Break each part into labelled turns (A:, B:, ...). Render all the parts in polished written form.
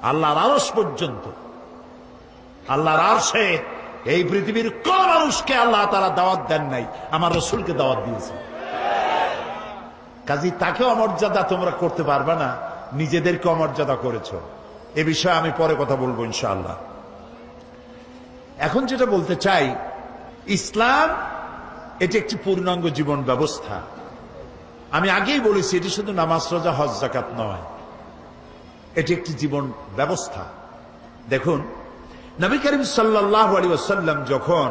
A: আল্লাহর আরশ পর্যন্ত। আল্লাহর আরশে এই পৃথিবীর কোন মানুষকে আল্লাহ তাআলা দাওয়াত দেন নাই, আমার রাসূলকে দাওয়াত দিয়েছে। কাজী তাকে অমর্যাদা তোমরা করতে পারবে না, নিজেদেরকে অমর্যাদা করেছো। এ বিষয়ে আমি পরে কথা বলবো ইনশাআল্লাহ। এখন যেটা বলতে চাই, ইসলাম এটি একটি পূর্ণাঙ্গ জীবন ব্যবস্থা। আমি আগেই বলেছি, এটি শুধু নামাজ রোজা হজ যাকাত নয়, এটি একটি জীবন ব্যবস্থা। দেখুন, নবী করিম সাল্লাল্লাহু আলাইহি ওয়াসাল্লাম যখন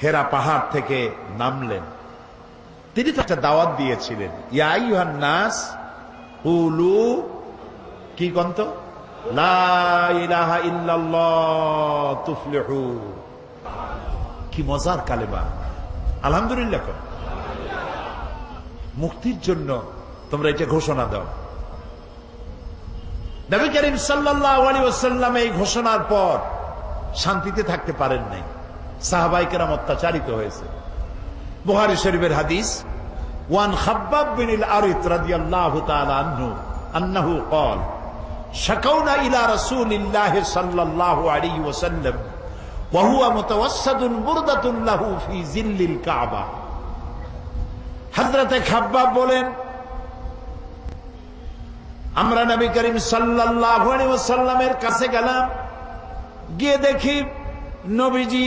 A: হেরা পাহাড় থেকে নামলেন, তিনি তো একটা দাওয়াত দিয়েছিলেন, ইয়া আইয়ুহান নাস কুলু কি কন্ত লা ইলাহা ইল্লাল্লাহ তুফলিহু। কি মজার কালেমা, আলহামদুলিল্লাহ। মুক্তির জন্য তোমরা এটা ঘোষণা দাও। নবী করিম সাল্লাল্লাহু আলাইহি ওয়াসাল্লাম এই ঘোষণার পর শান্তিতে থাকতে পারেন নাই, সাহাবায়ে কেরাম অত্যাচারিত হয়েছে। বুখারী শরীফের হাদিস, ওয়ান খাব্বাব বিন আল-আরিত রাদিয়াল্লাহু তাআলা আনহু আন্নাহু قال شكونا إلى رسول الله صلى الله عليه وسلم وهو متوسد بردة له في ظل الكعبة। হযরত খাব্বাব বলেন, আমরা নবী করিম সাল্লাল্লাহু আলাইহি ওয়াসাল্লামের কাছে গেলাম, গিয়ে দেখি নবীজি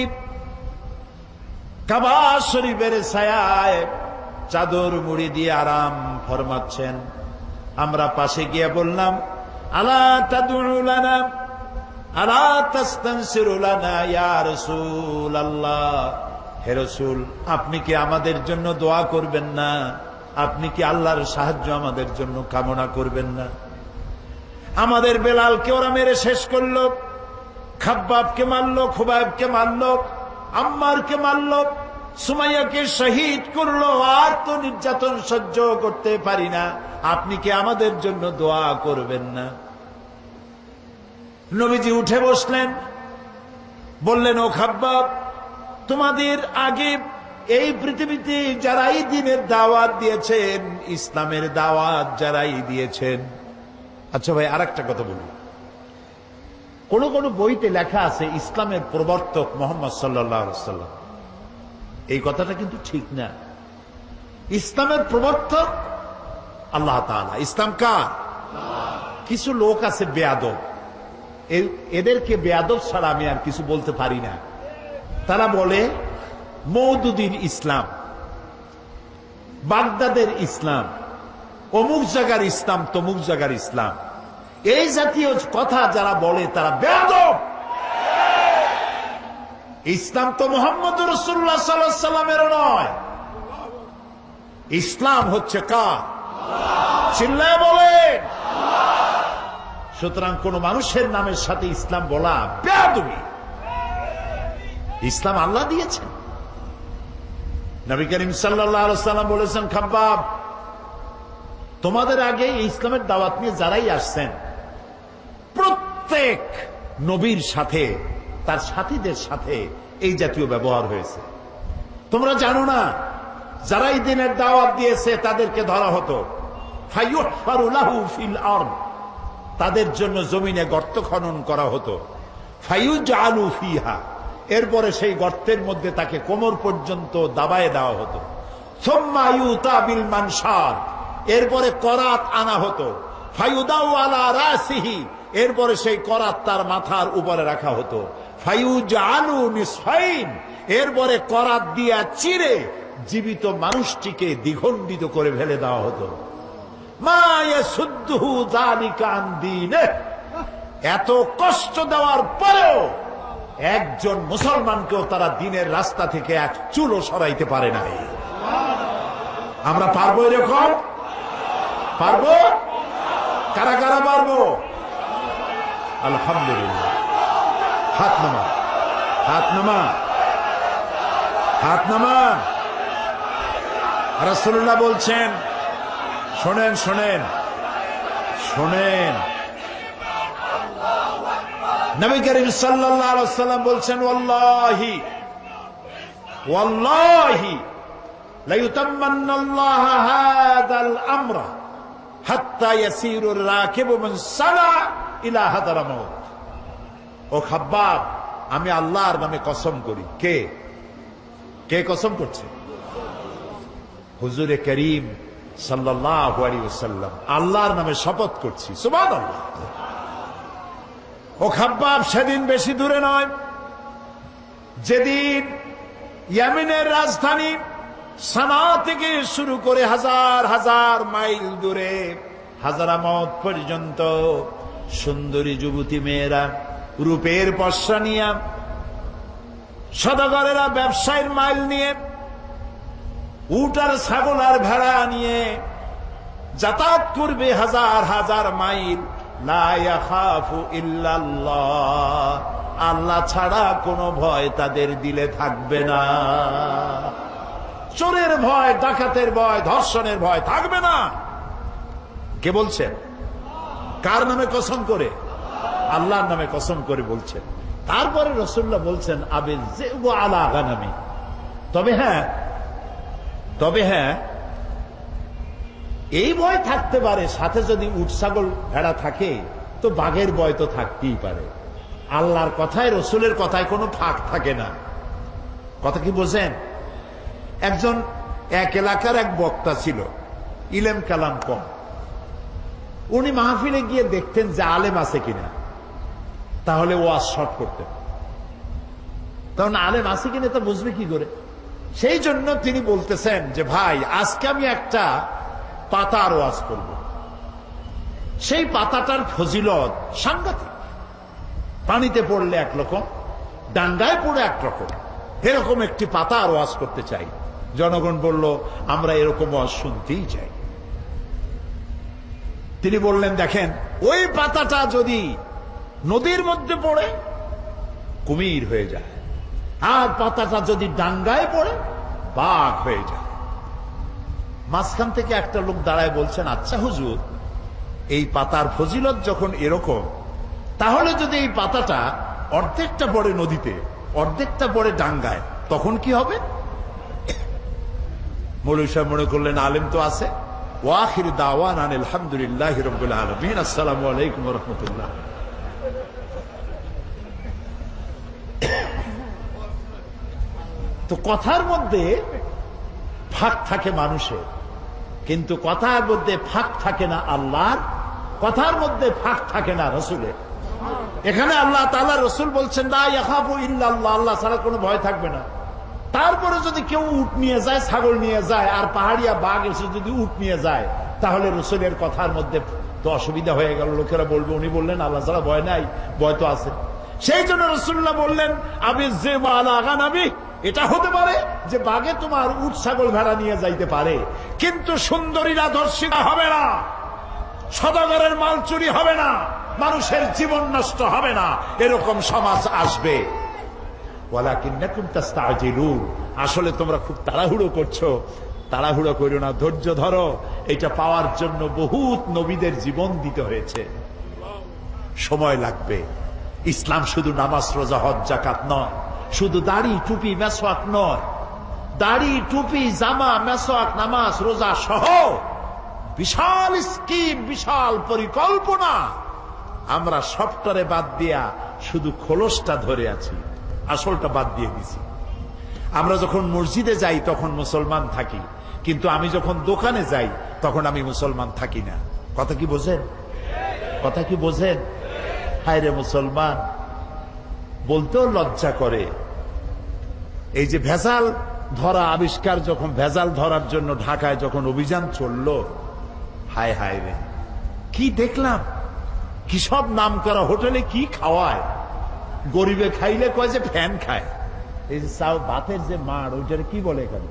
A: কাবা শরীফের ছায়ায় চাদর মুড়ি দিয়ে আরাম ফরমাচ্ছেন। আমরা পাশে গিয়ে বললাম, আলা তাদউ লানা আলা তাস্তানসিরু লানা ইয়া রাসূলুল্লাহ, হে রাসূল, আপনি কি আমাদের জন্য দোয়া করবেন না? আপনি কি আল্লাহর সাহায্য আমাদের জন্য কামনা করবেন না? আমাদের বেলালকে ওরা মেরে শেষ করলো, খাব্বাবকে মারলো, খুবাইবকে মারলো, আম্মারকে মারলো, সুমাইয়াকে শহীদ করলো। আর তো নির্যাতন সহ্য করতে পারি না, আপনি কি আমাদের জন্য দোয়া করবেন না? নবীজি উঠে বসলেন, বললেন, ও খাব্বাব, তোমাদের আগে এই পৃথিবীতে যারাই দ্বীনের দাওয়াত দিয়েছেন, ইসলামের দাওয়াত যারাই দিয়েছেন। আচ্ছা ভাই, আরেকটা কথা বলি, কোন কোন বইতে লেখা আছে ইসলামের প্রবর্তক মুহাম্মদ সাল্লাল্লাহু আলাইহি ওয়াসাল্লাম। এই কথাটা কিন্তু ঠিক না। ইসলামের প্রবর্তক আল্লাহ তাআলা। ইসলাম কার? কিছু লোক আছে বেয়াদব, এদেরকে বেয়াদব ছাড়া আমি আর কিছু বলতে পারি না। তারা বলে মওদুদির ইসলাম, বাগদাদের ইসলাম, অমুক জায়গার ইসলাম, তমুক জায়গার ইসলাম। এই জাতীয় কথা যারা বলে তারা বেয়াদব। ইসলাম তো মুহাম্মদ রাসূলুল্লাহ সাল্লাল্লাহু আলাইহি ওয়াসাল্লামের নয়। ইসলাম হচ্ছে কার? চিল্লায় বলেন। সুতরাং কোন মানুষের নামের সাথে ইসলাম বলা বেয়াদবি। ইসলাম আল্লাহ দিয়েছেন। নবী করিম সাল্লাল্লাহু আলাইহি ওয়াসাল্লাম বলেছেন, খাব্বাব, তোমাদের আগে ইসলামের দাওয়াত নিয়ে যারাই আসছেন, প্রত্যেক নবীর সাথে তার সাথীদের সাথে এই জাতীয় ব্যবহার হয়েছে। তোমরা জানো না, যারাই দ্বীনের দাওয়াত দিয়েছে তাদেরকে ধরা হতো, ফায়ুহফারু লাহু ফিল আরদ, তাদের জন্য জমিনে গর্ত খনন করা হতো, ফায়ুজআলু ফিহা, এরপরে সেই গর্তের মধ্যে তাকে কোমর পর্যন্ত দাবায় দেওয়া হতো, সুম্মা ইউতা বিল মানশার, এরপরে করাত আনা হতো, ফায়ুদাউ আলা রাসিহি, এরপরে সেই করাত তার মাথার উপরে রাখা হতো, ফায়ুজআলু নিসফাইন, এরপরে করাত দিয়া চিরে জীবিত মানুষটিকে দ্বিখণ্ডিত করে ফেলে দেওয়া হতো। মা ইয়াসুদ্দুহু যালিকা আন দীনিহি, এত কষ্ট দেওয়ার পরেও একজন মুসলমানকেও তারা দ্বীনের রাস্তা থেকে এক চুলও সরাইতে পারে নাই। আমরা পারবো এরকম? পারবো? কারা কারা পারবো? আলহামদুলিল্লাহ। হাত নামা, হাত নামা, হাত নামা। রাসূলুল্লাহ বলছেন, শোনেন শোনেন শোনেন, নবী করিম সাল্লাল্লাহু আলাইহি ওয়াসাল্লাম বলছেন, ওয়াল্লাহি ওয়াল্লাহি লা ইউতাম্মান্নাল্লাহু হাযাল আমরা হাত্তা ইয়াসিরুর রাকিবু মিন সালা ইলা হাদারামাউত। ও খাব্বাব, আমি আল্লাহর নামে কসম করি। কে কে কসম করছে? হুজুরে করিম সাল্লাল্লাহু আলাইহি ওয়াসাল্লাম আল্লাহর নামে শপথ করছি। সুবহানাল্লাহ। ও খাব্বাব, সেদিন বেশি দূরে নয়, যেদিন ইয়েমেনের রাজধানী সানা থেকে শুরু করে হাজার হাজার মাইল দূরে হাজারামত পর্যন্ত সুন্দরী যুবতী মেয়েরা, রূপের পশরা নিয়ে, সদাগরেরা ব্যবসায়ের মাইল নিয়ে, উট আর ছাগল আর ভেড়া নিয়ে যাতায়াত করবে হাজার হাজার মাইল। লা ইয়াখাফু ইল্লাল্লাহ, আল্লাহ ছাড়া কোনো ভয় তাদের দিলে থাকবে না। চোরের ভয়, ডাকাতের ভয়, ধর্ষণের ভয় থাকবে না। কে বলছেন? কার নামে কসম করে? আল্লাহর নামে কসম করে বলছেন। তারপরে রাসূলুল্লাহ বলছেন আবিল যিবু আলা গানামি, তবে হ্যাঁ এই ভয় থাকতে পারে, সাথে যদি উট ছাগল ভেড়া থাকে তো বাঘের ভয় তো থাকতেই পারে। আল্লাহর কথায়, রসুলের কথায় কোনো ফাঁক থাকে না। কথা কি বোঝেন? একজন এক এলাকার এক বক্তা ছিল, ইলেম কালাম কম। উনি মাহফিলে গিয়ে দেখতেন যে আলেম আছে কিনা, তাহলে ওয়াজ শর্ট করতেন। তখন আলেম আছে কিনা তা বুঝবে কি করে? সেই জন্য তিনি বলতেছেন যে ভাই, আজকে আমি একটা পাতার ওয়াজ করব। সেই পাতাটার ফজিলত সাংঘাতিক। পানিতে পড়লে একরকম, ডান্ডায় পড়ে একরকম, এরকম একটি পাতার ওয়াজ করতে চাই। জনগণ বলল, আমরা এরকম ওয়াজ শুনতেই চাই। তিনি বললেন, দেখেন, ওই পাতাটা যদি নদীর মধ্যে পড়ে কুমির হয়ে যায়, আর পাতাটা যদি ডাঙ্গায় পড়ে বাঘ হয়ে যায়। মাঝখান থেকে একটা লোক দাঁড়ায় বলছেন, আচ্ছা হুজুর, এই পাতার ফজিলত যখন এরকম, তাহলে যদি এই পাতাটা অর্ধেকটা পড়ে নদীতে, অর্ধেকটা পড়ে ডাঙ্গায়, তখন কি হবে? মৌলভী সাহেব মনে করলেন আলেম তো আছে। ওয়াখির দাওয়ানা আনিল হামদুলিল্লাহি রাব্বিল আলামিন, আসসালামু আলাইকুম ওয়া রাহমাতুল্লাহ। তো কথার মধ্যে ফাঁক থাকে মানুষের, কিন্তু কথার মধ্যে ফাঁক থাকে না আল্লাহর, কথার মধ্যে ফাঁক থাকে না রসুলের। এখানে আল্লাহ তাআলা, রসুল বলছেন লা ইয়াখাফু ইল্লাল্লাহ, আল্লাহ ছাড়া কোনো ভয় থাকবে না। তারপরে যদি কেউ উট নিয়ে যায়, ছাগল নিয়ে যায়, আর পাহাড়িয়া বাঘ এসে যদি উট নিয়ে যায়, তাহলে রসুলের কথার মধ্যে তো অসুবিধা হয়ে গেল। লোকেরা বলবে, উনি বললেন আল্লাহ ছাড়া ভয় নাই, ভয় তো আছে। সেই জন্য রাসূলুল্লাহ বললেন আবি যিবু আলা গানামি, এটা হতে পারে যে বাঘে তোমার উট ছাগল ভেড়া নিয়ে যাইতে পারে, কিন্তু সুন্দরীরা ধর্ষিতা হবে না, সদাগরের মাল চুরি হবে না, মানুষের জীবন নষ্ট হবে না, এরকম সমাজ আসবে। ওয়ালাকিন্নাকুম তাস্তাজিলুন, আসলে তোমরা খুব তাড়াহুড়ো করছো। তাড়াহুড়ো করো না, ধৈর্য ধরো। এটা পাওয়ার জন্য বহুত নবীদের জীবন দিতে হয়েছে, সময় লাগবে। ইসলাম শুধু নামাজ, রোজা, হজ, যাকাত নয়, শুধু দাড়ি, টুপি, মেসওয়াক নয়। দাড়ি, টুপি, জামা, মেসওয়াক, নামাজ, রোজা সহ বিশাল স্কিম, বিশাল পরিকল্পনা। আমরা সবটারে বাদ দিয়া শুধু খোলসটা ধরে আছি, আসলটা বাদ দিয়ে দিছি। আমরা যখন মসজিদে যাই তখন মুসলমান থাকি, কিন্তু আমি যখন দোকানে যাই তখন আমি মুসলমান থাকি না। কথা কি বোঝেন? কথা কি বোঝেন? হায় রে মুসলমান, বলতেও লজ্জা করে। এই যে ভেজাল ধরা আবিষ্কার, যখন ভেজাল ধরার জন্য ঢাকায় যখন অভিযান চলল, হায় হায় রে, কি দেখলাম! কি সব নাম করা হোটেলে কি খাওয়ায়! গরিবে খাইলে কয় যে ফ্যান খায়। এই যে ভাতের যে মাড়, ওইটার কি বলে এখানে?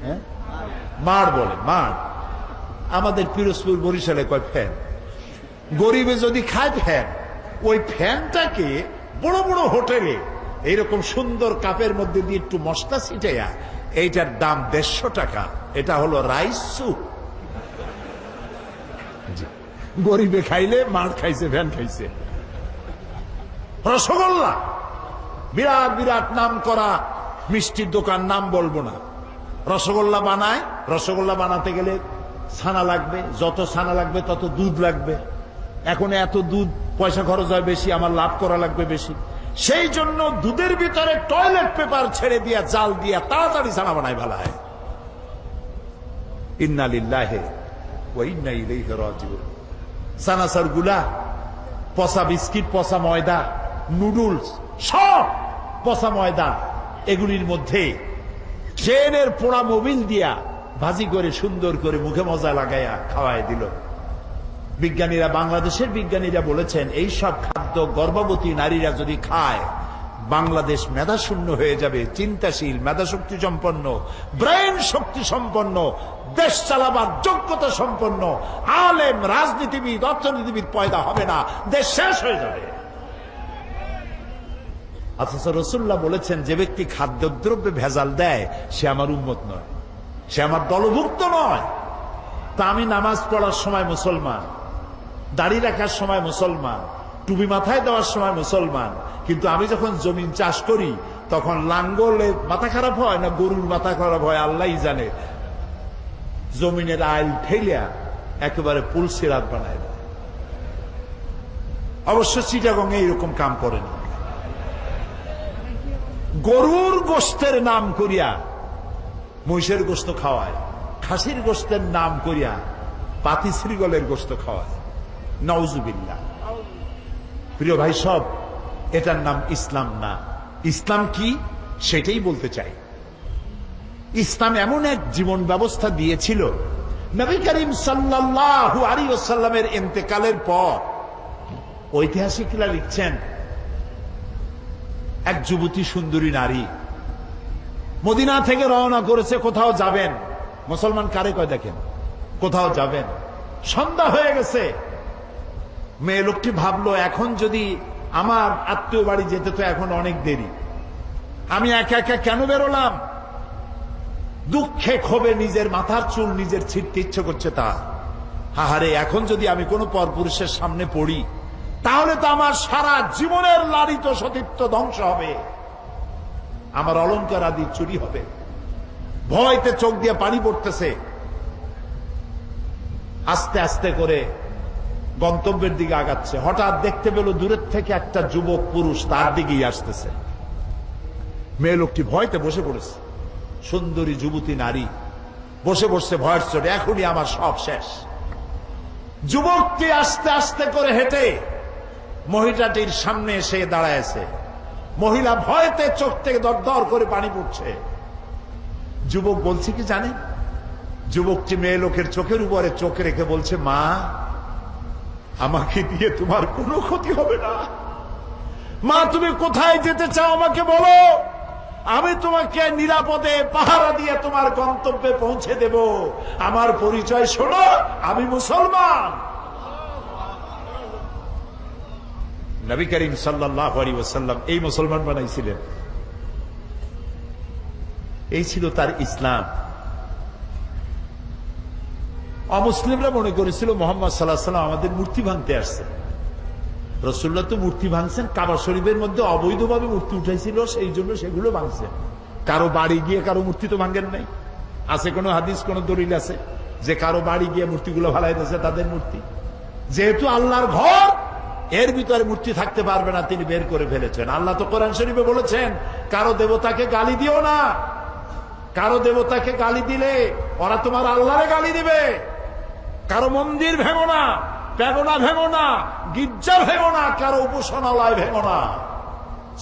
A: হ্যাঁ, মাড় বলে, মাড়। আমাদের পিরোজপুর, বরিশালে কয় ফ্যান। গরিবে যদি খায় ফ্যান, ওই ফ্যানটাকে বড় বড় হোটেলে এইরকম সুন্দর কাপের মধ্যে দিয়ে একটু মশলা ছিটাইয়া, এইটার দাম 150 টাকা। এটা হলো রাইস স্যুপ। গরিবে খাইলে মার খাইছে, ফ্যান খাইছে। রসগোল্লা, বিরাট বিরাট নাম করা মিষ্টির দোকান, নাম বলবো না, রসগোল্লা বানায়। রসগোল্লা বানাতে গেলে ছানা লাগবে, যত ছানা লাগবে তত দুধ লাগবে, এখন এত দুধ পয়সা খরচ হয় বেশি, আমার লাভ করা লাগবে বেশি, সেই জন্য দুধের ভিতরে টয়লেট পেপার ছেড়ে দিয়া জাল দিয়া তাড়াতাড়ি ছানা বানায় ফেলা হয়। ইন্না লিল্লাহি ওয়া ইন্না ইলাইহি রাজিউন। সানাসার গুলা, পচা বিস্কিট, পচা ময়দা, নুডলস, সব পচা ময়দা, এগুলির মধ্যে ট্রেনের পোড়া মোবিল দিয়া ভাজি করে সুন্দর করে মুখে মজা লাগাইয়া খাওয়াই দিল। বিজ্ঞানীরা, বাংলাদেশের বিজ্ঞানীরা বলেছেন এই সব খাদ্য গর্ভবতী নারীরা যদি খায় বাংলাদেশ মেধাশূন্য হয়ে যাবে, চিন্তাশীল, মেধাশক্তি সম্পন্ন, ব্রেন শক্তি সম্পন্ন, দেশ চালাবার যোগ্যতা সম্পন্ন আলেম, রাজনীতিবিদ, অর্থনীতিবিদ পয়দা হবে না, দেশ শেষ হয়ে যাবে। অথচ রাসূলুল্লাহ বলেছেন যে ব্যক্তি খাদ্যদ্রব্যে ভেজাল দেয় সে আমার উম্মত নয়, সে আমার দলভুক্ত নয়। তা আমি নামাজ পড়ার সময় মুসলমান, দাড়ি রাখার সময় মুসলমান, টুপি মাথায় দেওয়ার সময় মুসলমান, কিন্তু আমি যখন জমিন চাষ করি তখন লাঙ্গলে মাথা খারাপ হয় না গরুর মাথা খারাপ হয় আল্লাহই জানে, জমিনের আইল ঠেলিয়া একেবারে পুলসিরাত বানায় দেয়। অবশ্য চিটাগং এইরকম কাম করে না। গরুর গোশতের নাম করিয়া মহিষের গোশত খাওয়ায়, খাসির গোশতের নাম করিয়া পাতি শ্রীগলের গোশত খাওয়ায়। নাউজুবিল্লাহ। প্রিয় ভাই সব, এটার নাম ইসলাম না। ইসলাম কি সেটাই বলতে চাই। ইসলাম এমন এক জীবন ব্যবস্থা দিয়েছিল, নবী করিম সাল্লাল্লাহু আলাইহি ওয়াসাল্লামের ইন্তেকালের পর ঐতিহাসিকরা লিখছেন এক যুবতী সুন্দরী নারী মদিনা থেকে রওনা করেছে, কোথাও যাবেন। মুসলমান কারে কয় দেখেন, কোথাও যাবেন। সন্ধ্যা হয়ে গেছে। মেয়ে লোকটি ভাবলো এখন যদি আমার আত্মীয় বাড়ি যেতে তো এখন অনেক দেরি, আমি একা একা কেন বেরোলাম। দুঃখে ক্ষোভে নিজের মাথার চুল নিজের ছিঁড়তে ইচ্ছে করছে তার। হাহারে, এখন যদি আমি কোনো পরপুরুষের সামনে পড়ি তাহলে তো আমার সারা জীবনের লালিত সতীত্ব ধ্বংস হবে, আমার অলংকার আদি চুরি হবে। ভয়তে চোখ দিয়ে পানি পড়তেছে। আস্তে আস্তে করে গন্তব্যের দিকে আগাচ্ছে। হঠাৎ দেখতে পেল দূরের থেকে একটা যুবক পুরুষ তার দিকেই আসতেছে। মেয়ে লোকটি ভয়তে বসে পড়েছে। সুন্দরী যুবতী নারী বসে বসছে ভয়ের চোটে, এখনই আমার সব শেষ। যুবকটি আস্তে আস্তে করে হেঁটে মহিলাটির সামনে এসে দাঁড়ায়ছে। মহিলা ভয়তে চোখ থেকে দরদর করে পানি পড়ছে। যুবক বলছে কি জানেন, যুবকটি মেয়ে লোকের চোখের উপরে চোখ রেখে বলছে, মা, আমাকে দিয়ে তোমার কোনো ক্ষতি হবে না। মা, তুমি কোথায় যেতে চাও আমাকে বলো, আমি তোমাকে নিরাপদে পাহারা দিয়ে তোমার গন্তব্যে পৌঁছে দেব। আমার পরিচয় শোনো, আমি মুসলমান। নবী করিম সাল্লাল্লাহু আলাইহি ওয়াসাল্লাম এই মুসলমান বানাইছিলেন। এই ছিল তার ইসলাম। অমুসলিমরা মনে করেছিল মোহাম্মদ সাল্লাল্লাহু আলাইহি ওয়াসাল্লাম আমাদের মূর্তি ভাঙতে আসছে। রাসূলুল্লাহ তো মূর্তি ভাঙছেন, কাবা শরীফের মধ্যে অবৈধভাবে মূর্তি উঠাইছিল, সেই জন্য সেগুলো ভাঙছেন। কারো বাড়ি গিয়ে কারো মূর্তি তো ভাঙেন নাই। আছে কোন হাদিস, কোন দলিল আছে যে কারো বাড়ি গিয়ে মূর্তিগুলো ফালাই দিয়েছে তাদের মূর্তি? যেহেতু আল্লাহর ঘর, এর ভিতরে মূর্তি থাকতে পারবে না, তিনি বের করে ফেলেছেন। আল্লাহ তো কোরআন শরীফে বলেছেন, কারো দেবতাকে গালি দিও না। কারো দেবতাকে গালি দিলে ওরা তোমার আল্লাহরে গালি দিবে। কারো মন্দির ভেঙো না, প্যাগোনা ভেঙো না, গির্জা ভেঙো না, কারো উপাসনালয় ভেঙো না।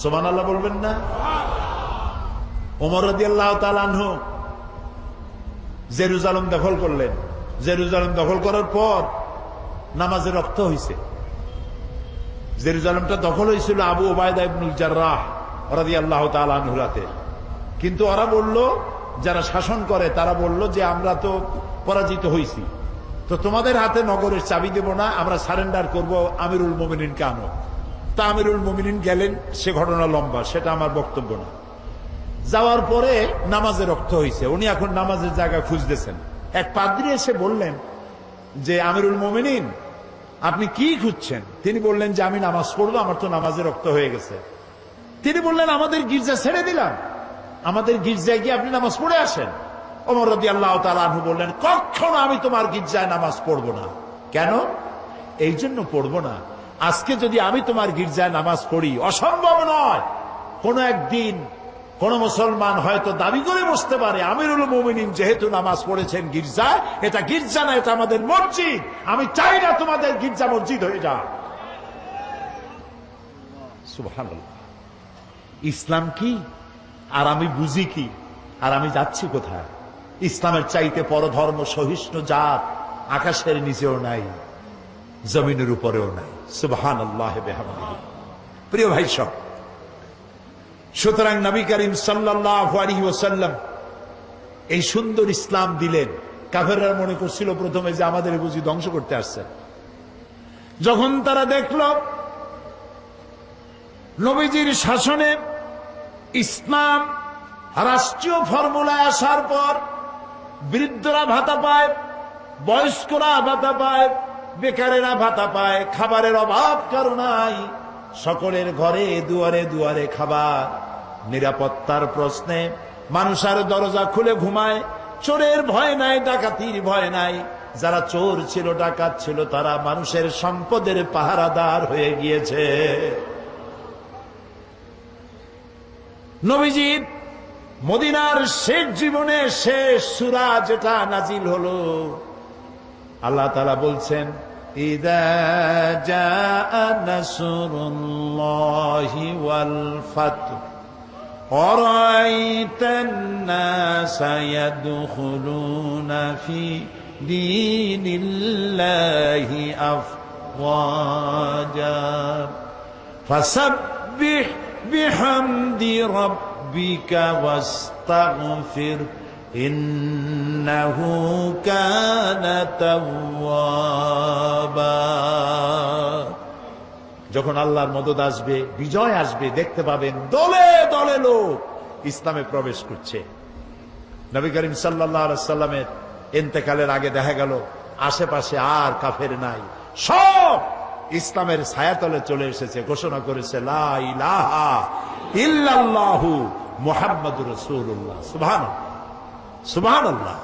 A: সুবহানাল্লাহ বলবেন না? ওমর রাদিয়াল্লাহু তাআলা আনহু জেরুজালেম দখল করলেন। জেরুজালেম দখল করার পর নামাজে রক্ত হয়েছে। জেরুজালেমটা দখল হয়েছিল আবু উবাইদা ইবনুল জাররাহ রাদিয়াল্লাহু তাআলা আনহুর হাতে। কিন্তু ওরা বলল, যারা শাসন করে তারা বলল যে আমরা তো পরাজিত হয়েছি, তো তোমাদের হাতে নগরের চাবি দেব না, আমরা সারেন্ডার করব, আমিরুল মুমিনিনকে আনো। তা আমিরুল মুমিনিন গেলেন, সে ঘটনা লম্বা, সেটা আমার বক্তব্য না। যাওয়ার পরে নামাজে রক্ত হয়েছে, উনি এখন নামাজের জায়গা খুঁজতেছেন। এক পাদ্রী এসে বললেন যে আমিরুল মুমিনিন, আপনি কি খুঁজছেন? তিনি বললেন যে আমি নামাজ পড়বো, আমার তো নামাজে রক্ত হয়ে গেছে। তিনি বললেন আমাদের গির্জা ছেড়ে দিলাম, আমাদের গির্জায় গিয়ে আপনি নামাজ পড়ে আসেন। ওমর রাদিয়াল্লাহু তাআলা আনহু বললেন, কখনো আমি তোমার গির্জায় নামাজ পড়ব না। কেন? এই জন্য পড়ব না, আজকে যদি আমি তোমার গির্জায় নামাজ পড়ি, অসম্ভব নয় কোন একদিন কোন মুসলমান হয়তো দাবি করে বসতে পারে আমিরুল মুমিনিন যেহেতু নামাজ পড়েছেন গির্জায়, এটা গির্জা না, এটা আমাদের মসজিদ, আমি চাই না তোমাদের গির্জা মসজিদ হয়ে যাক। সুবহানাল্লাহ। ইসলাম কি আর আমি বুঝি কি আর আমি যাচ্ছি কোথায়? ইসলামের চাইতে পরধর্ম সহিষ্ণু জাত আকাশের নিচেও নাই, জমিনের উপরেও নাই। সুবহানাল্লাহ বিহামদিহি। প্রিয় ভাই সব, সুতরাং নবী করিম সাল্লাল্লাহু আলাইহি ওয়াসাল্লাম এই সুন্দর ইসলাম দিলেন। কাফেররা মনে করছিল প্রথমে যে আমাদের বুঝি ধ্বংস করতে আসছেন। যখন তারা দেখল নবীজির শাসনে ইসলাম রাষ্ট্রীয় ফর্মুলায় আসার পর বৃদ্ধরা ভাতা পায়, বয়স্করা ভাতা পায়, বেকারেরা ভাতা পায়, খাবারের অভাব কারো নাই, সকলের ঘরে দুয়ারে দুয়ারে খাবার, নিরাপত্তার প্রশ্নে মানুষের দরজা খুলে ঘুমায়, চোরের ভয় নাই, ডাকাতির ভয় নাই, যারা চোর ছিল ডাকাত ছিল তারা মানুষের সম্পদের পাহারাদার হয়ে গিয়েছে। নবীজির মদিনার শেষ জীবনে শেষ সূরা যেটা নাজিল হলো, আল্লাহ তাআলা বলছেন, ইযা জাআ নাসরুল্লাহি ওয়াল ফাতহ আরাআইতান নাসা ইয়াদখুলুনা ফি দীনিল্লাহি আফওয়াজা ফাসাব্বিহ বিহামদি রাব্বিকা ওয়াস্তাগফির ইন্নাহু কানা তাওয়াবা। যখন আল্লাহর মদদ আসবে, বিজয় আসবে, দেখতে পাবেন দলে দলে লোক ইসলামে প্রবেশ করছে। নবী করিম সাল্লাল্লাহু আলাইহি সাল্লামের ইন্তেকালের আগে দেখা গেল আশেপাশে আর কাফের নাই, সব ইসলামের ছায়াতলে চলে এসেছে, ঘোষণা করেছে লা ইলাহা ইল্লাল্লাহু মুহাম্মাদুর রাসূলুল্লাহ। সুবহানাল্লাহ, সুবহানাল্লাহ।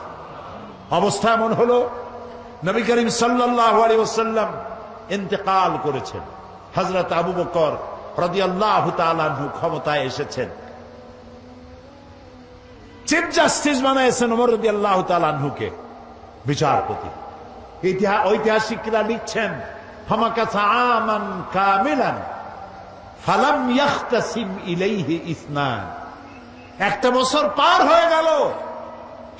A: অবস্থা এমন হলো, নবী করিম সাল্লাল্লাহু আলাইহি ওয়াসাল্লাম ইন্তেকাল করেছেন, হযরত আবু বকর রাদিয়াল্লাহু তাআলা আনহু ক্ষমতায় এসেছেন, চিফ জাস্টিস বানাইছেন ওমর রাদিয়াল্লাহু তাআলা আনহুকে বিচারপতি। ঐতিহাসিকরা লিখছেন, ফামাকাসা আমান কামিলান ফালাম ইয়াখতাসিম ইলাইহি ইসনান। একটা বছর পার হয়ে গেল,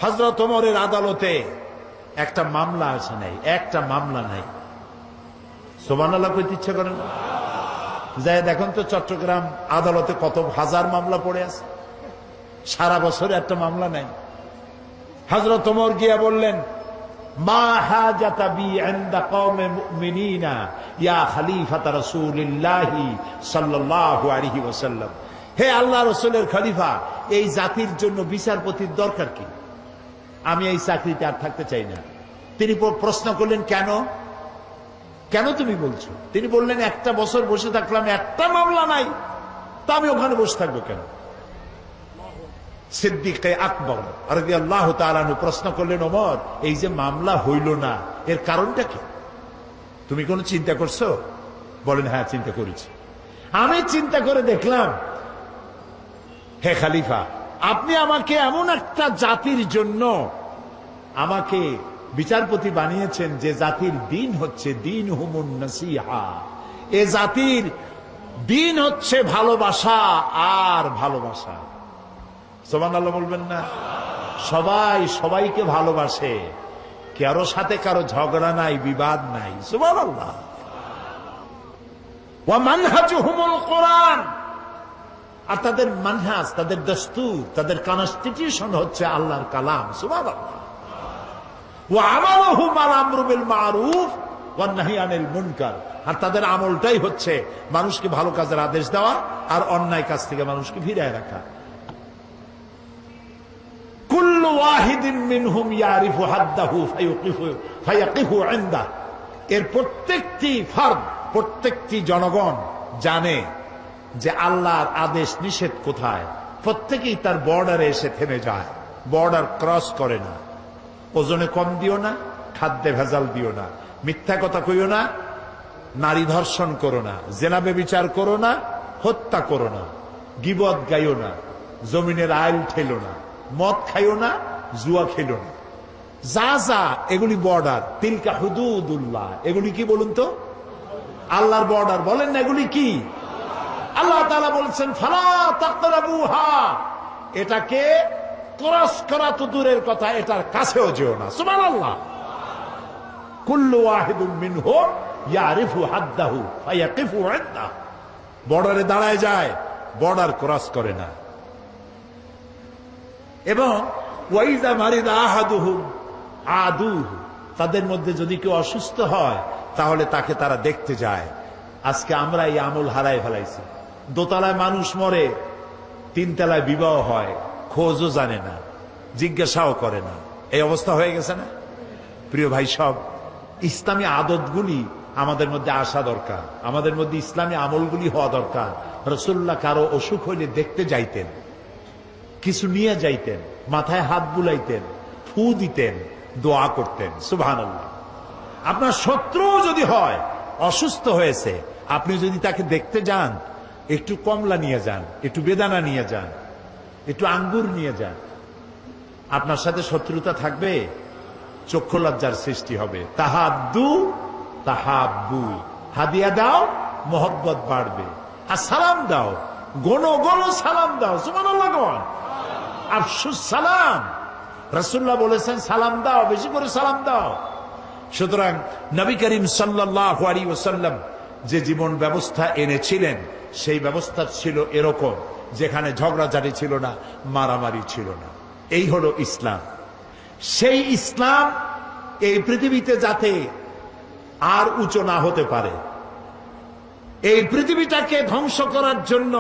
A: হযরত ওমরের আদালতে একটা মামলা আসে নাই, একটা মামলা নাই। সুবহানাল্লাহ কইতে ইচ্ছা করেন? যাই দেখুন তো চট্টগ্রাম আদালতে কত হাজার মামলা পড়ে আছে, সারা বছরে একটা মামলা নাই। হযরত ওমর গিয়া বললেন, মা হাজাতা বি ইনদা কওমে মুমিনিনা ইয়া খলিফাতা রাসূলিল্লাহি সাল্লাল্লাহু আলাইহি ওয়াসাল্লাম। হে আল্লাহ রাসূলের খলিফা, এই জাতির জন্য বিচারপতির দরকার কি? আমি এই চাকরিতে আর থাকতে চাই না। তিনি প্রশ্ন করলেন, কেন কেন তুমি বলছো? তিনি বললেন, একটা বছর বসে থাকলাম, একটা মামলা নাই, তা আমি ওখানে বসে থাকবো কেন? সিদ্দিকে আকবর রাদিয়াল্লাহু তাআলা আনহু প্রশ্ন করলেন, ওমর, এই যে মামলা হইল না, এর কারণটা কি? তুমি কোনো চিন্তা করছো? বলেন, হ্যাঁ চিন্তা করেছি। আমি চিন্তা করে দেখলাম, হে খলিফা, আপনি আমাকে এমন একটা জাতির জন্য আমাকে বিচারপতি বানিয়েছেন যে জাতির দিন হচ্ছে দিন হুমুন নাসিহা, এ জাতির দিন হচ্ছে ভালোবাসা আর ভালোবাসা। সুবহানাল্লাহ বলবেন না? সবাই সবাইকে ভালোবাসে, কারো সাথে কারো ঝগড়া নাই, বিবাদ নাই। সুবহানাল্লাহ। ওয়া মানহাজুহুমুল কোরআন, আর তাদের মানহাজ, তাদের দস্তুর, তাদের কনস্টিটিউশন হচ্ছে আল্লাহর কালাম। সুবহানাল্লাহ। ওয়া আমালুহুম আল আমরু বিল মারুফ ওয়ান নাহি আনিল মুনকার, আর তাদের আমলটাই হচ্ছে মানুষকে ভালো কাজের আদেশ দেওয়া আর অন্যায় কাজ থেকে মানুষকে ফিরিয়ে রাখা। কুল্লু ওয়াহিদিন মিনহুম ইয়ারিফু হাদ্দাহু ফায়াকিফু ইনদা, এর প্রত্যেকটি ফার্দ, প্রত্যেকটি জনগণ জানে যে আল্লাহর আদেশ নিষেধ কোথায়, প্রত্যেকেই তার বর্ডারে এসে থেমে যায়। বর্ডার ক্রস করে না। ওজনে কম দিও না, খাদ্যে ভেজাল দিও না, মিথ্যা কথা কইও না, নারী ধর্ষণ করো না, জেনা ব্যভিচার করো না, হত্যা করো না, গীবত গাইও না, জমিনের আইল ঠেলো না, মদ খাইও না, জুয়া খেলো না। যা যা এগুলি বর্ডার, তিলকা হুদুদুল্লাহ, এগুলি কি বলুন তো? আল্লাহর বর্ডার। বলেন না এগুলি কি? আল্লাহ তাআলা বলছেন ফালা তাকরাবুহা, এটাকে ক্রস করা তো দূরের কথা, এটার কাছেও যেও না। সুবহানাল্লাহ। কুল্লু ওয়াহিদুম মিনহুম ইয়ারিফু হাদ্দাহু ফায়াকিফু ইনদা, বর্ডারে দাঁড়ায় যায়, বর্ডার ক্রস করে না। এবং ওয়াইদা মারিদা আহাদুহুম আদুহু, তাদের মধ্যে যদি কেউ অসুস্থ হয় তাহলে তাকে তারা দেখতে যায়। আজকে আমরা এই আমল হারাই ফেলাইছি। দোতলায় মানুষ মরে, তিনতলায় বিবাহ হয়, খোঁজও জানে না, জিজ্ঞাসাও করে না। এই অবস্থা হয়ে গেছে না? প্রিয় ভাই সব, ইসলামী আদতগুলি আমাদের মধ্যে আসা দরকার, আমাদের মধ্যে ইসলামী আমলগুলি হওয়া দরকার। রাসূলুল্লাহ কারো অসুখ হইলে দেখতে যাইতেন, কিছু নিয়ে যাইতেন, মাথায় হাত বুলাইতেন, ফু দিতেন, দোয়া করতেন। সুবহানাল্লাহ। আপনার শত্রু যদি হয়, অসুস্থ হয়েছে, আপনি যদি তাকে দেখতে যান, একটু কমলা নিয়ে যান, একটু বেদানা নিয়ে যান, একটু আঙ্গুর নিয়ে যান। আপনার সাথে শত্রুতা থাকবে, চক্ষু লজ্জার সৃষ্টি হবে। তাহাদ্দু তাহাব্বু, হাদিয়া দাও, মহব্বত বাড়বে। আর সালাম দাও, গোনো গোনো সালাম দাও। সুবহানাল্লাহ। আফসুস সালাম, রাসূলুল্লাহ বলেছেন সালাম দাও, বেশি করে সালাম দাও। সুতরাং নবী করিম সাল্লাল্লাহু আলাইহি ওয়াসাল্লাম যে জীবন ব্যবস্থা এনেছিলেন, সেই ব্যবস্থা ছিল এরকম, যেখানে ঝগড়াঝাটি ছিল না, মারামারি ছিল না। এই হলো ইসলাম। সেই ইসলাম এই পৃথিবীতে যাতে আর উঁচু না হতে পারে, এই পৃথিবীটাকে ধ্বংস করার জন্য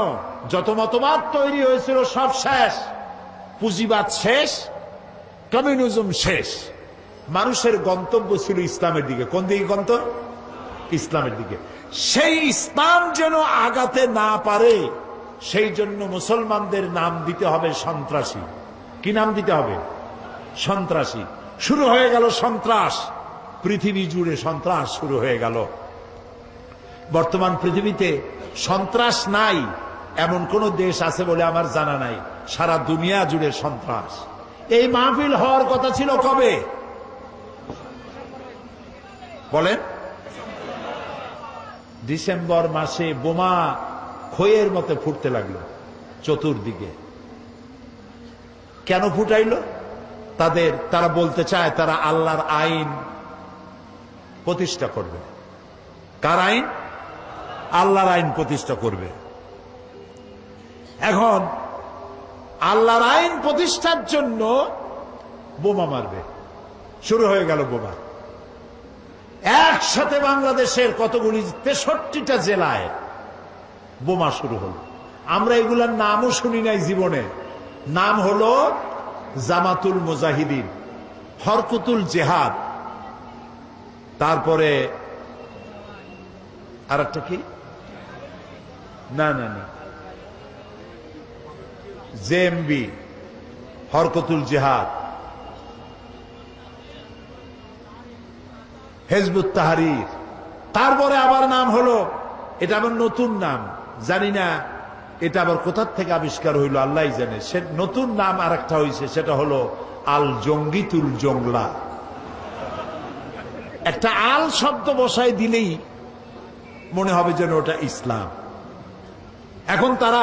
A: যত মতবাদ তৈরি হয়েছিল সব শেষ, পুঁজিবাদ শেষ, কমিউনিজম শেষ। মানুষের গন্তব্য ছিল ইসলামের দিকে। কোন দিকে গন্তব্য? ইসলামের দিকে। সেই ইসলাম যেন আগাতে না পারে, সেই জন্য মুসলমানদের নাম দিতে হবে সন্ত্রাসী। কি নাম দিতে হবে? সন্ত্রাসী। শুরু হয়ে গেল সন্ত্রাস, পৃথিবী জুড়ে সন্ত্রাস শুরু হয়ে গেল। বর্তমান পৃথিবীতে সন্ত্রাস নাই এমন কোন দেশ আছে বলে আমার জানা নাই। সারা দুনিয়া জুড়ে সন্ত্রাস। এই মাহফিল হওয়ার কথা ছিল কবে বলেন? ডিসেম্বর মাসে বোমা খইয়ের মতো ফুটতে লাগলো চতুর্দিকে। কেন ফুটাইল? তারা বলতে চায় তারা আল্লাহর আইন প্রতিষ্ঠা করবে। কার আইন? আল্লাহর আইন প্রতিষ্ঠা করবে। এখন আল্লাহর আইন প্রতিষ্ঠার জন্য বোমা মারবে। শুরু হয়ে গেল বোমা। একসাথে বাংলাদেশের কতগুলি 63টা জেলায় বোমা শুরু হলো। আমরা এগুলার নামও শুনি নাই জীবনে। নাম হলো জামাতুল মুজাহিদিন, হরকতুল জেহাদ, তারপরে আর একটা কি, না না না, জেএমবি, হরকতুল জেহাদ, হিজবুত তাহরীর। তারপরে আবার নাম হলো, এটা আবার নতুন নাম, জানি না এটা আবার কোথার থেকে আবিষ্কার হইল আল্লাহ জানে। সে নতুন নাম আর একটা হয়েছে, সেটা হলো আল জঙ্গিতুল জংলা। একটা আল শব্দ বসায় দিলেই মনে হবে যেন ওটা ইসলাম। এখন তারা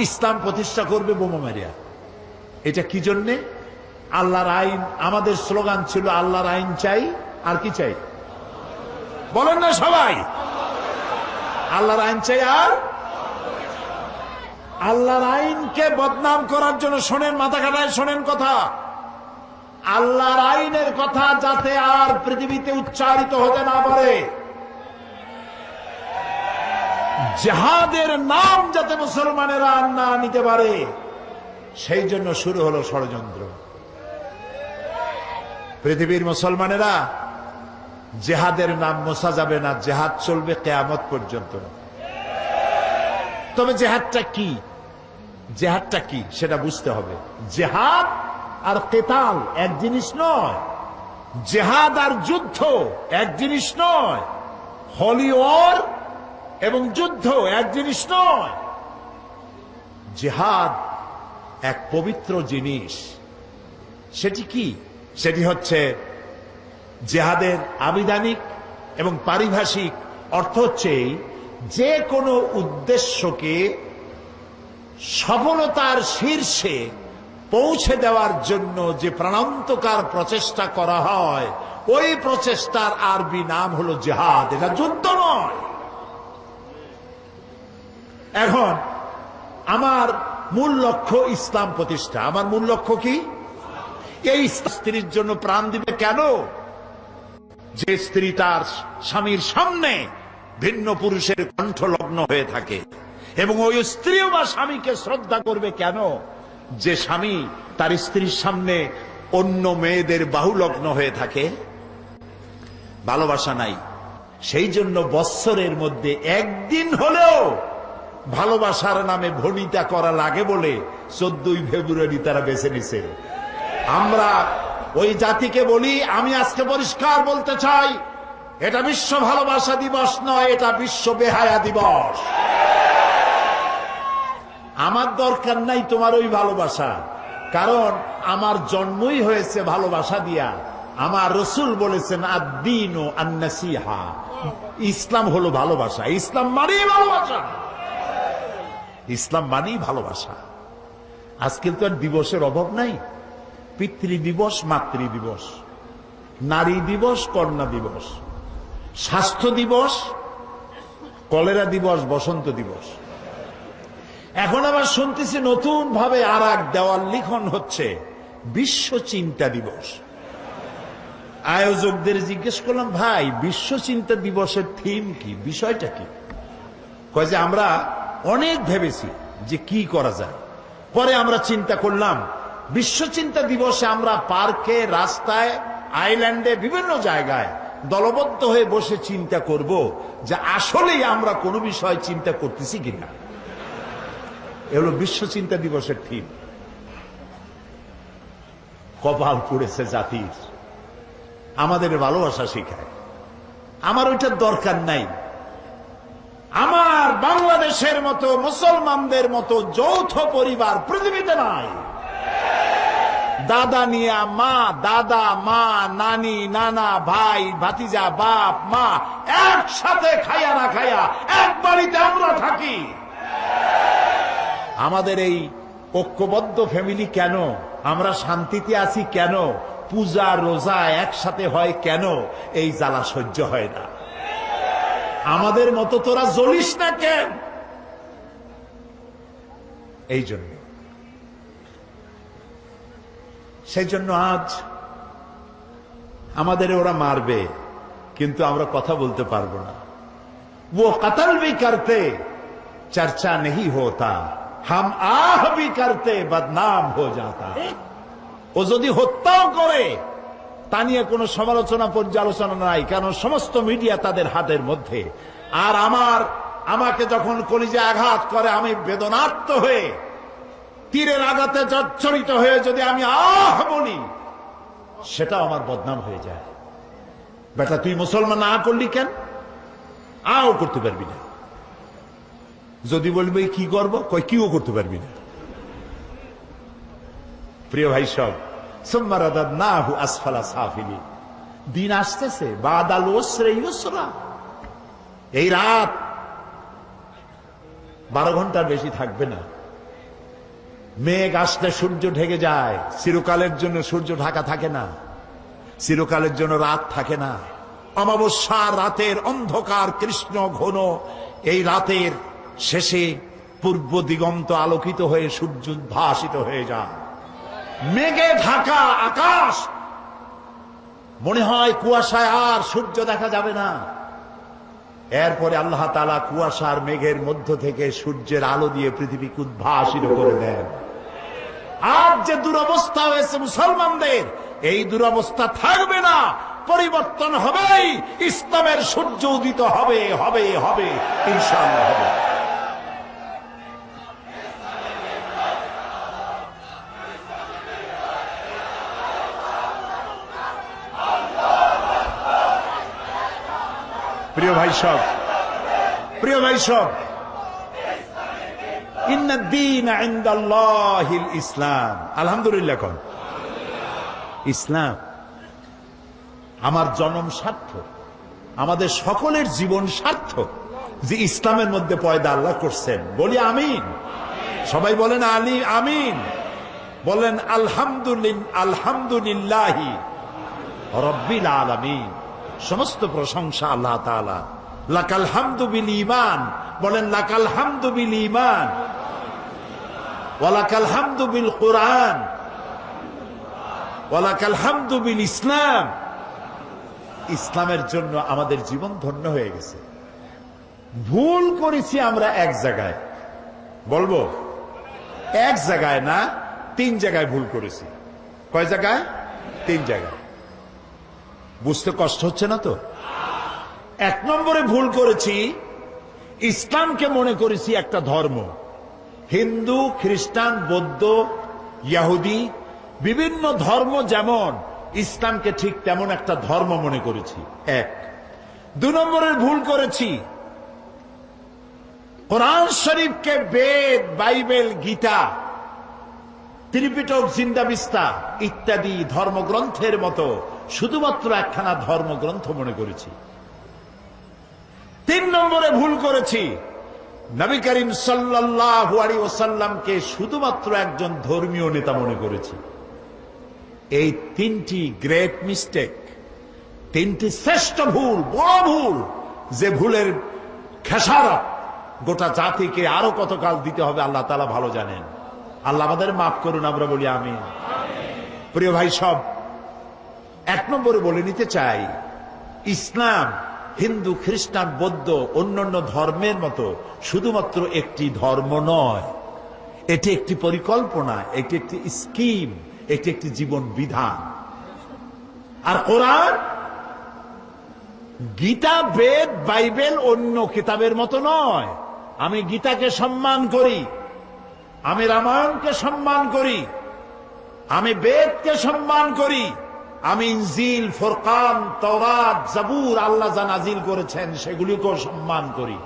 A: ইসলাম প্রতিষ্ঠা করবে বোমা মারিয়া। এটা কি জন্যে? আল্লাহর আইন। আমাদের স্লোগান ছিল আল্লাহর আইন চাই, আর কি চাই বলেন না সবাই? আল্লাহর আইন চাই। আর আল্লাহর আইনকে বদনাম করার জন্য শোনেন, মাথা কাটায় শোনেন কথা, আল্লাহর আইনের কথা যাতে আর পৃথিবীতে উচ্চারিত হতে না পারে, জিহাদের নাম যাতে মুসলমানেরা না নিতে পারে, সেই জন্য শুরু হলো ষড়যন্ত্র। পৃথিবীর মুসলমানেরা জিহাদের নাম মোছা যাবে না, জিহাদ চলবে কিয়ামত পর্যন্ত। তবে জিহাদটা কি, জিহাদটা কি সেটা বুঝতে হবে। জিহাদ আর কেতাল এক জিনিস নয়, জেহাদ আর যুদ্ধ এক জিনিস নয়, হলি ওয়ার এবং যুদ্ধ এক জিনিস নয়। জেহাদ এক পবিত্র জিনিস। সেটি কি? সেটি হচ্ছে জেহাদের আবিধানিক এবং পারিভাষিক অর্থ হচ্ছে যে কোনো উদ্দেশ্যকে সফলতার শীর্ষে পৌঁছে দেওয়ার জন্য যে প্রাণান্তকার প্রচেষ্টা করা হয়, ওই প্রচেষ্টার আরবি নাম হলো জিহাদ। এটা যুদ্ধ নয়। এখন আমার মূল লক্ষ্য ইসলাম প্রতিষ্ঠা। আমার মূল লক্ষ্য কি? এই স্ত্রীর জন্য প্রাণ দিবে কেন? যে স্ত্রী তার স্বামীর সামনে ভিন্ন পুরুষের কণ্ঠলগ্ন হয়ে থাকে, এবং ওই স্ত্রীও বা স্বামীকে শ্রদ্ধা করবে কেন? যে স্বামী তার স্ত্রীর সামনে অন্য মেয়েদের বাহুলগ্ন হয়ে থাকে। ভালোবাসা নাই। সেই জন্য বৎসরের মধ্যে একদিন হলেও ভালোবাসার নামে ভনিতা করা লাগে বলে 14ই ফেব্রুয়ারি তারা বেছে নিছে। আমরা ওই জাতিকে বলি, আমি আজকে পরিষ্কার বলতে চাই, এটা বিশ্ব ভালোবাসা দিবস নয়, এটা বিশ্ব বেহায়া দিবস। আমার দরকার নাই তোমার ওই ভালোবাসা, কারণ আমার জন্মই হয়েছে ভালোবাসা দিয়া। আমার রসুল বলেছেন আদ-দীন আন-নাসিহা, ইসলাম হলো ভালোবাসা। ইসলাম মানেই ভালোবাসা। ইসলাম মানেই ভালোবাসা। আজকাল তো আর দিবসের অভাব নাই। পিতৃ দিবস, মাতৃ দিবস, নারী দিবস, কন্যা দিবস, স্বাস্থ্য দিবস, কলেরা দিবস, বসন্ত দিবস। এখন আবার শুনতেছি নতুন ভাবে আর এক দেওয়াল লিখন হচ্ছে বিশ্ব চিন্তা দিবস। আয়োজকদের জিজ্ঞেস করলাম, ভাই বিশ্ব চিন্তা দিবসের থিম কি, বিষয়টা কি? কয় যে আমরা অনেক ভেবেছি যে কি করা যায়। পরে আমরা চিন্তা করলাম বিশ্ব চিন্তা দিবসে আমরা পার্কে, রাস্তায়, আইল্যান্ডে, বিভিন্ন জায়গায় দলবদ্ধ হয়ে বসে চিন্তা করব যে আসলেই আমরা কোনো বিষয় চিন্তা করতেছি কিনা। এগুলো বিশ্ব চিন্তা দিবসের থিম। কপাল পড়েছে জাতির, আমাদের ভালোবাসা শিখায়। আমার ওইটার দরকার নাই। আমার বাংলাদেশের মতো, মুসলমানদের মতো যৌথ পরিবার পৃথিবীতে নাই। দাদা নিয়া মা, দাদা, মা, নানি, নানা, ভাই, ভাতিজা, বাপ, মা একসাথে খাইয়া না খাইয়া এক বাড়িতে আমরা থাকি। আমাদের এই ঐক্যবদ্ধ ফ্যামিলি কেন? আমরা শান্তিতে আছি কেন? পূজা রোজা একসাথে হয় কেন? এই জ্বালা সহ্য হয় না। আমাদের মতো তোরা জ্বলিস না কেন? এই জন্য, সেই জন্য আজ আমাদের ওরা মারবে, কিন্তু আমরা কথা বলতে পারবো না। वो कत्ल भी करते चर्चा नहीं होता, हम आह भी करते बदनाम हो जाता। ও যদি হত্যাও করে তা নিয়ে কোনো সমালোচনা পর্যালোচনা নাই, কারণ সমস্ত মিডিয়া তাদের হাতের মধ্যে। আর আমাকে যখন কলিজে আঘাত করে, আমি বেদনার্ত হয়ে তীরের আঘাতে জর্জরিত হয়ে যদি আমি আহ বলি, সেটা আমার বদনাম হয়ে যায়। বেটা তুই মুসলমান না করলি কেন? আও করতে পারবি না। যদি বলবি কি করব, কই কিও করতে পারবি না। প্রিয় ভাই সব, সুম্মা রাদাদনাহু আসফালা সাফিলিন। দিন আসতেছে, বাদাল উসরি ইউসরা। এই রাত 12 ঘন্টার বেশি থাকবে না। মেঘ আসলে সূর্য ঢেকে যায়। চিরকালের জন্য সূর্য ঢাকা থাকে না, চিরকালের জন্য রাত থাকে না। অমাবস্যার রাতের অন্ধকার কৃষ্ণ ঘন এই রাতের শেষে পূর্ব দিগন্ত আলোকিত হয়ে সূর্য উদ্ভাসিত হয়ে যায়। মেঘে ঢাকা আকাশ, মনে হয় কুয়াশায় আর সূর্য দেখা যাবে না। এরপরে আল্লাহ তাআলা কুয়াশার মেঘের মধ্য থেকে সূর্যের আলো দিয়ে পৃথিবীকে উদ্ভাসিত করে দেন। আজ যে দুরবস্থা হয়েছে মুসলমানদের, এই দুরবস্থা থাকবে না, পরিবর্তন হবেই। ইসলামের সূর্য উদিত হবে, হবে, হবে, ইনশাআল্লাহ হবে। প্রিয় ভাই সব, প্রিয় ভাই সব, ইন্নাদ-দীন ইনদাল্লাহিল ইসলাম। আলহামদুলিল্লাহ কোন ইসলাম। আমার জন্ম সার্থক, আমাদের সকলের জীবন সার্থক যে ইসলামের মধ্যে পয়দা আল্লাহ করছেন। বলি আমিন। সবাই বলেন আলী আমিন। বলেন আলহামদুলিল্লাহি রাব্বিল আলামিন। সমস্ত প্রশংসা আল্লাহ তাআলা। লাকাল হামদু বিল ঈমান। বলেন লাকাল হামদু বিল ঈমান ওয়া লাকাল হামদু বিল কুরআন ওয়া লাকাল হামদু বিল ইসলাম। ইসলামের জন্য আমাদের জীবন ধন্য হয়ে গেছে। ভুল করেছি আমরা এক জায়গায়, বলবো এক জায়গায় না, 3 জায়গায় ভুল করেছি। কয় জায়গায়? 3 জায়গায়। বুঝতে কষ্ট হচ্ছে না তো? 1 নম্বরে ভুল করেছি, ইসলামকে মনে করেছি একটা ধর্ম। হিন্দু, খ্রিস্টান, বৌদ্ধ, ইহুদি বিভিন্ন ধর্ম যেমন, ইসলামকে ঠিক তেমন একটা ধর্ম মনে করেছি। 1। 2 নম্বরের ভুল করেছি, কোরআন শরীফকে বেদ, বাইবেল, গীতা, ত্রিপিটক, জিন্দাবিস্তা ইত্যাদি ধর্মগ্রন্থের মতো শুধুমাত্র একখানা ধর্মগ্রন্থ মনে করেছি। 3 নম্বরে ভুল করেছি, নবী করিম সাল্লাল্লাহু আলাইহি ওয়াসাল্লামকে শুধুমাত্র একজন ধর্মীয় নেতা মনে করেছি। এই 3টি গ্রেট মিস্টেক, 3টি শ্রেষ্ঠ ভুল, বড় ভুল, যে ভুলের খেসারত গোটা জাতিকে আরো কতকাল দিতে হবে আল্লাহ তাআলা ভালো জানেন। আল্লাহ আমাদের মাফ করুন, আমরা বলি আমিন। প্রিয় ভাই সব, 1 নম্বরে বলে নিতে চাই, ইসলাম হিন্দু, খ্রিস্টান, বৌদ্ধ অন্যান্য ধর্মের মতো শুধুমাত্র একটি ধর্ম নয়, এটি একটি পরিকল্পনা, এটি একটি স্কিম, এটি একটি জীবন বিধান। আর কোরআন, গীতা, বেদ, বাইবেল অন্য কিতাবের মতো নয়। আমি গীতাকে সম্মান করি, আমি রামায়ণকে সম্মান করি, আমি বেদকে সম্মান করি, আমি ইনজিল, ফুরকান, তাওরাত, জাবুর আল্লাহ যা নাজিল করেছেন সেগুলিকেও সম্মান করি।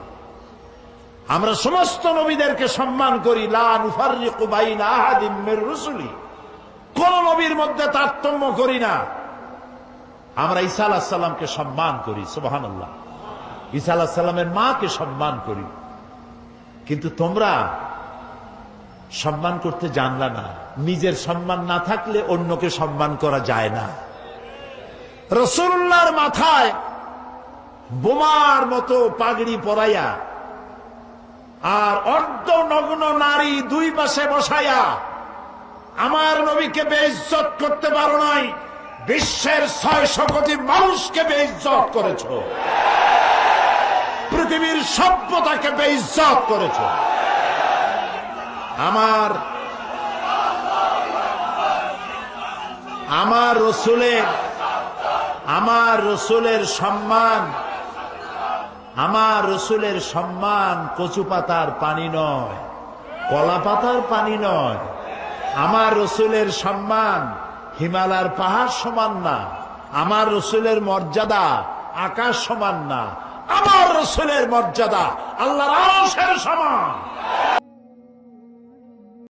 A: আমরা সমস্ত নবীদেরকে সম্মান করি। লা নুফাররিকু বাইনা আহাদিম মির রুসুলি, কোন নবীর মধ্যে তারতম্য করি না। আমরা ঈসা আলাইহিস সালামকে সম্মান করি, সুবহানাল্লাহ। ঈসা আলাইহিস সালামের মাকে সম্মান করি। কিন্তু তোমরা সম্মান করতে জানলা না। নিজের সম্মান না থাকলে অন্যকে সম্মান করা যায় না। রাসূলুল্লাহর মাথায় বোমার মতো পাগড়ি পরাইয়া আর অর্ধনগ্ন নারী 2 পাশে বসাইয়া আমার নবীকে বেইজ্জত করতে পারো নাই, বিশ্বের 600 কোটি মানুষকে বেইজ্জত করেছ, পৃথিবীর সভ্যতাকে বেইজ্জত করেছ। আমার রসুলের সম্মান কচু পাতার পানি নয়, কলা পাতার পানি নয়। আমার রসুলের সম্মান হিমালয়ের পাহাড় সমান না। আমার রসুলের মর্যাদা আকাশ সমান না। আমার রসুলের মর্যাদা আল্লাহর আরশের সমান।